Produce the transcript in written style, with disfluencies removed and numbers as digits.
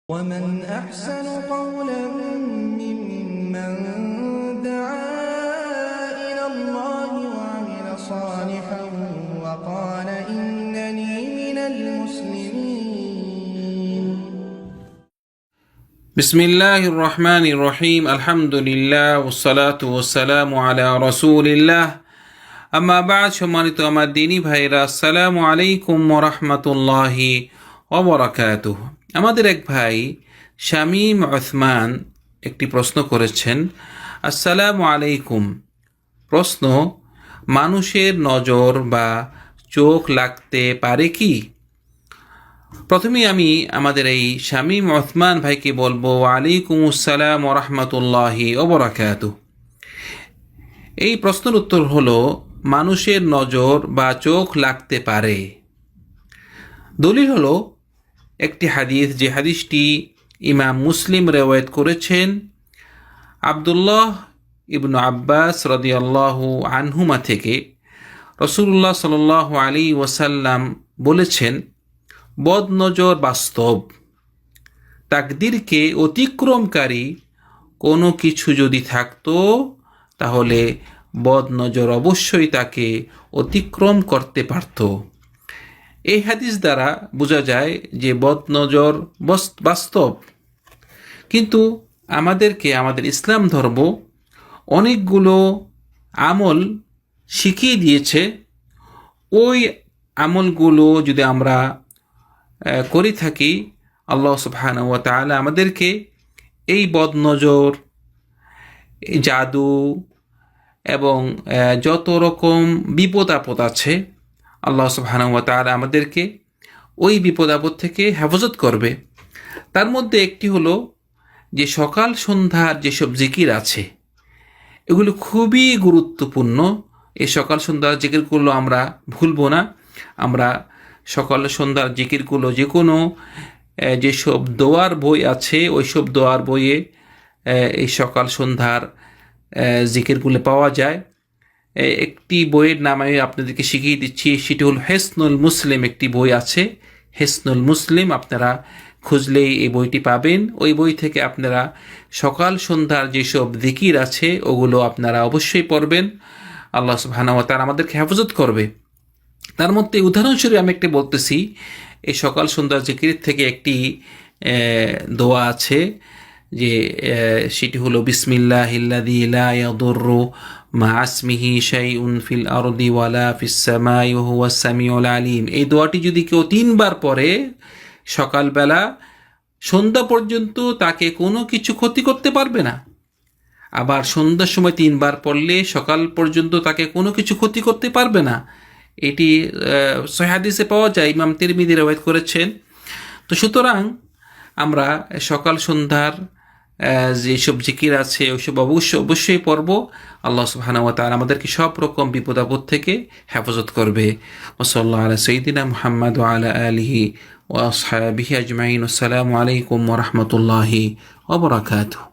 ومن أحسن قولا ممن دعا إلى الله وعمل صالحا وقال إنني من المسلمين. بسم الله الرحمن الرحيم. الحمد لله والصلاة والسلام على رسول الله. আম্মা বা'দ, সম্মানিত আমার দ্বীনী ভাইরা, আসসালামু আলাইকুম ওয়া রাহমাতুল্লাহি ওয়া বারাকাতুহু। আমাদের এক ভাই শামীম ওসমান একটি প্রশ্ন করেছেন। আসসালামু আলাইকুম। প্রশ্ন: মানুষের নজর বা চোখ লাগতে পারে কি? প্রথমে আমি আমাদের এই শামীম ওসমান ভাইকে বলবো, ওয়ালাইকুম আসসালাম ওয়া রাহমাতুল্লাহি ওয়া বারাকাতুহু। এই প্রশ্নের উত্তর হলো, মানুষের নজর বা চোখ লাগতে পারে। দলিল হলো একটি হাদিস, যে হাদিসটি ইমাম মুসলিম রিওয়ায়াত করেছেন। আব্দুল্লাহ ইবনু আব্বাস রাদিয়াল্লাহু আনহুমা থেকে রাসূলুল্লাহ সাল্লাল্লাহু আলাইহি ওয়াসাল্লাম বলেছেন, বদনজর বাস্তব। তাকদীরকে অতিক্রমকারী কোনো কিছু যদি থাকতো, তাহলে বদনজর অবশ্যই তাকে অতিক্রম করতে পারত। এই হাদিস দ্বারা বোঝা যায় যে বদনজর বাস্তব। কিন্তু আমাদের ইসলাম ধর্ম অনেকগুলো আমল শিখিয়ে দিয়েছে। ওই আমলগুলো যদি আমরা করে থাকি, আল্লাহ সুবহানাহু ওয়া তাআলা আমাদেরকে এই বদনজর, জাদু এবং যত রকম বিপদ আপদ আছে, আল্লাহ সুবহানাহু ওয়া তাআলা আমাদেরকে ওই বিপদ আপদ থেকে হেফাজত করবে। তার মধ্যে একটি হলো যে সকাল সন্ধ্যার যেসব জিকির আছে, এগুলো খুবই গুরুত্বপূর্ণ। এই সকাল সন্ধ্যার জিকিরগুলো আমরা ভুলব না। আমরা সকাল সন্ধ্যার জিকিরগুলো যে কোনো যেসব দোয়ার বই আছে, ওইসব দোয়ার বইয়ে এই সকাল সন্ধ্যার জিকিরগুলো পাওয়া যায়। একটি বইয়ের নাম আমি আপনাদেরকে শিখিয়ে দিচ্ছি, সেটি হল হিসনুল মুসলিম। একটি বই আছে হিসনুল মুসলিম, আপনারা খুঁজলেই এই বইটি পাবেন। ওই বই থেকে আপনারা সকাল সন্ধ্যার যেসব জিকির আছে ওগুলো আপনারা অবশ্যই পড়বেন। আল্লাহ সুবহানাহু ওয়া তাআলা আমাদেরকে হেফাজত করবে। তার মধ্যে উদাহরণস্বরূপ আমি একটি বলতেছি, এই সকাল সন্ধ্যার জিকির থেকে একটি দোয়া আছে, যে সেটি হলো বিসমিল্লাহিল্লাযী লা ইয়াদুররু মা ইসমিহি শাইউন ফিল আরদি ওয়ালা ফিস সামাই ওয়া হুয়াস সামিউল আলিম। এই দোয়াটি যদি কেউ 3 বার পড়ে, সকালবেলা সন্ধ্যা পর্যন্ত তাকে কোনো কিছু ক্ষতি করতে পারবে না। আবার সন্ধ্যার সময় 3 বার পড়লে সকাল পর্যন্ত তাকে কোনো কিছু ক্ষতি করতে পারবে না। এটি সহিহ হাদিসে পাওয়া যায়, ইমাম তিরমিজি রিওয়ায়াত করেছেন। তো সুতরাং আমরা সকাল সন্ধ্যার যেসব জিকির আছে ওইসব অবশ্যই পড়ব। আল্লাহ সুবহানাহু ওয়া তাআলা আমাদেরকে সব রকম বিপদ আপদ থেকে হেফাজত করবে। ওয়া সাল্লাল্লাহু আলা সাইয়্যিদিনা মুহাম্মদ ওয়া আলা আলিহি ওয়া আসহাবিহি আজমাইন। আসসালামু আলাইকুম ওয়া রাহমাতুল্লাহি ওয়া বারাকাতুহু।